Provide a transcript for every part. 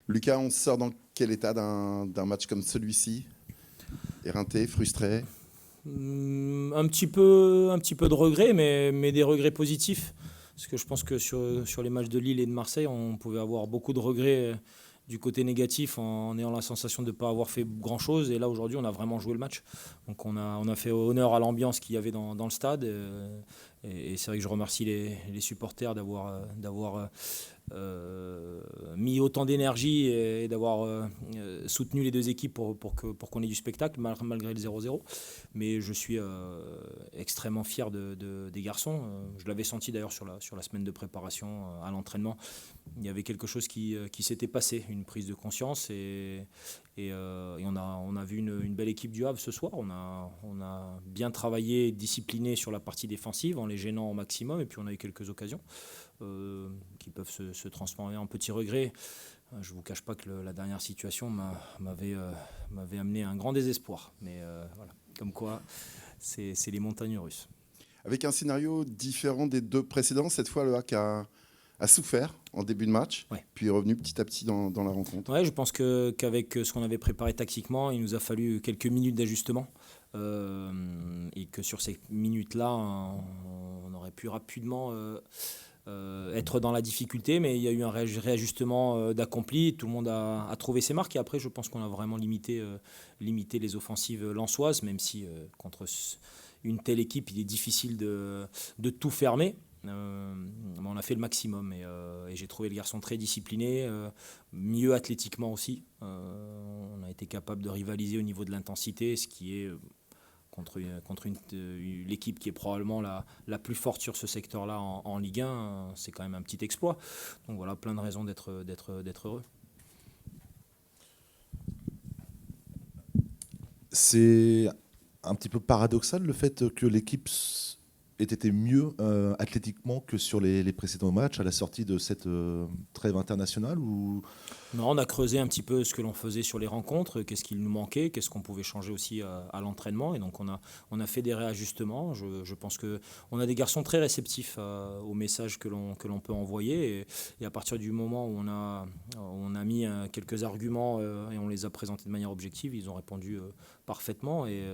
Lucas, on sort dans quel état d'un match comme celui-ci? Éreinté, frustré? Un petit peu de regrets, mais des regrets positifs. Parce que je pense que sur les matchs de Lille et de Marseille, on pouvait avoir beaucoup de regrets du côté négatif en ayant la sensation de ne pas avoir fait grand-chose. Et là, aujourd'hui, on a vraiment joué le match. Donc on a fait honneur à l'ambiance qu'il y avait dans le stade. Et c'est vrai que je remercie les supporters d'avoir mis autant d'énergie et d'avoir soutenu les deux équipes pour qu'on ait du spectacle malgré le 0-0. Mais je suis extrêmement fier des garçons. Je l'avais senti d'ailleurs sur la semaine de préparation à l'entraînement. Il y avait quelque chose qui s'était passé, une prise de conscience. Et on a vu une belle équipe du Havre ce soir. On a bien travaillé, discipliné sur la partie défensive en les gênant au maximum. Et puis on a eu quelques occasions qui peuvent se transformer en petits regrets. Je ne vous cache pas que la dernière situation m'avait amené à un grand désespoir. Mais voilà, comme quoi, c'est les montagnes russes. Avec un scénario différent des deux précédents, cette fois, le HAC a souffert en début de match, Ouais. puis est revenu petit à petit dans la rencontre. Ouais, je pense qu'avec ce qu'on avait préparé tactiquement, il nous a fallu quelques minutes d'ajustement. Et que sur ces minutes-là, on aurait pu rapidement être dans la difficulté, mais il y a eu un réajustement d'accompli. Tout le monde a trouvé ses marques. Et après, je pense qu'on a vraiment limité les offensives lensoises, même si contre une telle équipe, il est difficile de tout fermer. Mais on a fait le maximum et j'ai trouvé le garçon très discipliné, mieux athlétiquement aussi. On a été capable de rivaliser au niveau de l'intensité, ce qui est contre l'équipe qui est probablement la plus forte sur ce secteur-là en Ligue 1, c'est quand même un petit exploit. Donc voilà, plein de raisons d'être heureux. C'est un petit peu paradoxal le fait que l'équipe ait été mieux athlétiquement que sur les précédents matchs à la sortie de cette trêve internationale ou... Non, on a creusé un petit peu ce que l'on faisait sur les rencontres, qu'est-ce qu'il nous manquait, qu'est-ce qu'on pouvait changer aussi à l'entraînement. Et donc on a fait des réajustements. Je pense qu'on a des garçons très réceptifs aux messages que l'on peut envoyer. Et à partir du moment où on a mis quelques arguments et on les a présentés de manière objective, ils ont répondu parfaitement. Et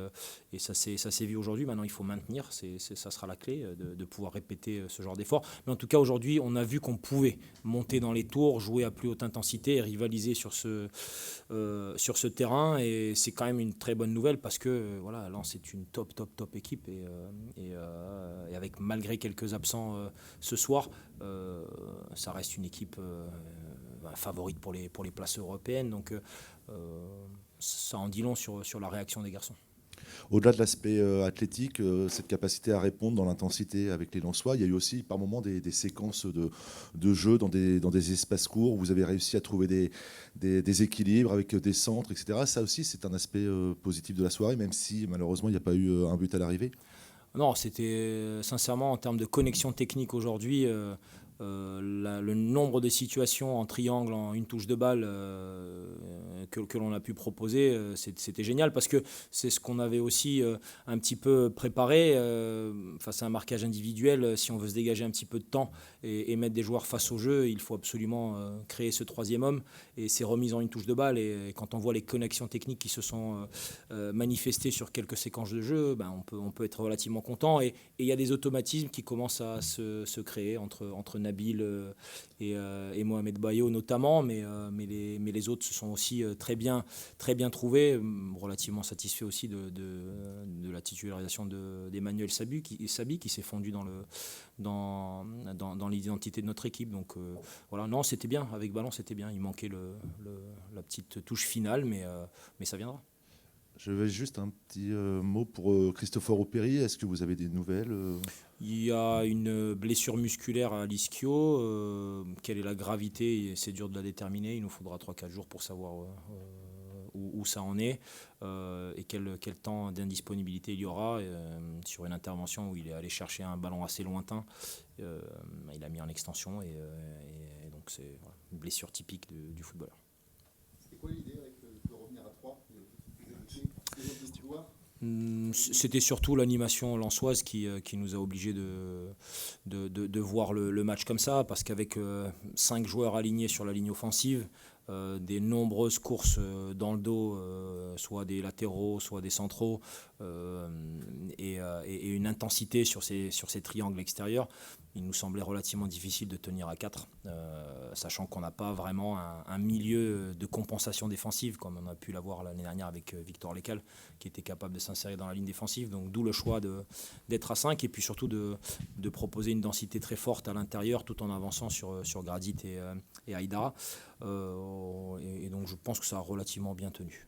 ça s'est vu aujourd'hui. Maintenant, il faut maintenir. Ça sera la clé de pouvoir répéter ce genre d'effort. Mais en tout cas, aujourd'hui, on a vu qu'on pouvait monter dans les tours, jouer à plus haute intensité, rivaliser sur ce terrain, et c'est quand même une très bonne nouvelle parce que voilà, Lens est une top équipe et avec malgré quelques absents ce soir, ça reste une équipe favorite pour les places européennes, donc ça en dit long sur la réaction des garçons. Au-delà de l'aspect athlétique, cette capacité à répondre dans l'intensité avec les Lensois, il y a eu aussi par moments des séquences de jeu dans des espaces courts où vous avez réussi à trouver des équilibres avec des centres, etc. Ça aussi, c'est un aspect positif de la soirée, même si malheureusement il n'y a pas eu un but à l'arrivée. Non, c'était sincèrement en termes de connexion technique aujourd'hui. Le nombre de situations en triangle, en une touche de balle que l'on a pu proposer, c'était génial parce que c'est ce qu'on avait aussi un petit peu préparé face à un marquage individuel. Si on veut se dégager un petit peu de temps et mettre des joueurs face au jeu, il faut absolument créer ce troisième homme et c'est remis en une touche de balle. Et quand on voit les connexions techniques qui se sont manifestées sur quelques séquences de jeu, ben on peut être relativement content. Et il y a des automatismes qui commencent à se créer entre Nabil et Mohamed Bayo notamment, mais les autres se sont aussi très bien trouvés, relativement satisfaits aussi de la titularisation d'Emmanuel Sabi qui s'est fondu dans l'identité de notre équipe. Donc voilà, non, c'était bien, avec ballon c'était bien, il manquait la petite touche finale, mais ça viendra. Je vais juste un petit mot pour Christopher Opéry. Est-ce que vous avez des nouvelles Il y a une blessure musculaire à l'ischio. Quelle est la gravité? C'est dur de la déterminer. Il nous faudra 3-4 jours pour savoir où ça en est et quel temps d'indisponibilité il y aura. Sur une intervention où il est allé chercher un ballon assez lointain, il a mis en extension et donc c'est voilà, une blessure typique du footballeur. C'était quoi l'idée de revenir à 3? C'était surtout l'animation lensoise qui nous a obligés de voir le match comme ça, parce qu'avec 5 joueurs alignés sur la ligne offensive, des nombreuses courses dans le dos, soit des latéraux, soit des centraux, et une intensité sur ces triangles extérieurs, il nous semblait relativement difficile de tenir à 4, sachant qu'on n'a pas vraiment un milieu de compensation défensive, comme on a pu l'avoir l'année dernière avec Victor Lécal, qui était capable de s'insérer dans la ligne défensive. Donc d'où le choix d'être à 5, et puis surtout de proposer une densité très forte à l'intérieur, tout en avançant sur Gradit et Haïdara. Et donc je pense que ça a relativement bien tenu.